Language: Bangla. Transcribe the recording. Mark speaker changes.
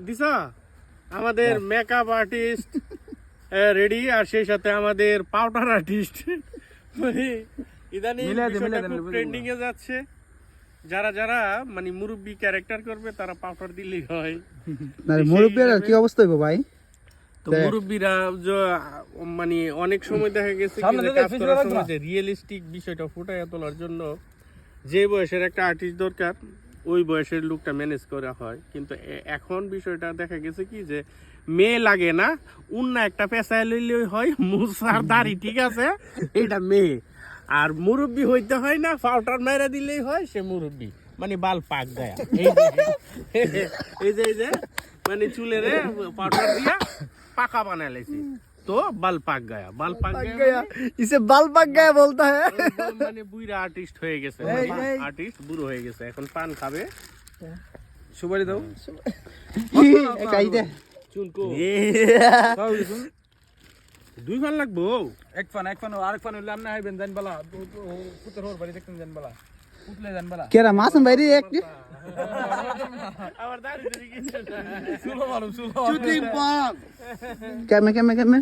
Speaker 1: দিছা আমাদের মেকআপ আর্টিস্ট রেডি, আর সেই সাথে আমাদের পাউডার আর্টিস্ট মানে ইদানিং বিষয়টা খুব ট্রেন্ডিং এ যাচ্ছে। যারা যারা মানে মুরব্বি ক্যারেক্টার করবে তারা পাউডার দিলেই হয়।
Speaker 2: মুরব্বীর কি অবস্থা হইব ভাই?
Speaker 1: তো মুরব্বিরা মানে অনেক সময় দেখা গেছে কি যে কাজ করার সময় যে রিয়েলিস্টিক বিষয়টা ফুটাইয়া তোলার জন্য যে বয়সের একটা আর্টিস্ট দরকার ওই বয়সের লুকটা ম্যানেজ করা হয়। কিন্তু এখন বিষয়টা দেখা গেছে কি যে মেয়ে লাগে না, উন্না একটা পেঁচায় লইলেই হয়, মুসার দাড়ি ঠিক আছে এটা মেয়ে, আর মুরব্বি হইতে হয় না, পাউডার মেরে দিলেই হয় সে মুরব্বি, মানে বাল পাক গায়া। এই যে মানে চুলের পাউডার দিয়া পাকা বানা লেছি, তো বাল পাক গায়া, বাল পাক গায়া
Speaker 2: ইসে বাল পাক গায়া বলতা হ্যায়।
Speaker 1: মানে বুইরা আর্টিস্ট হয়ে গেছে, আর্টিস্ট বুড়ো হয়ে গেছে, এখন পান খাবে।
Speaker 3: সুপারি দাও
Speaker 2: খাই দে
Speaker 1: চুনকো দুই ফান লাগবো,
Speaker 3: এক ফান আরেক ফান হইলে আমনে আইবেন জান বালা পুত্র হোর বাড়ি দেখতেন জান বালা উঠলে জান বালা
Speaker 2: কেরা মাসুম ভাই রে এক
Speaker 1: আমার দাড়ি ধরে গেছে
Speaker 3: সুলো মারুম সুলো
Speaker 2: কেমনে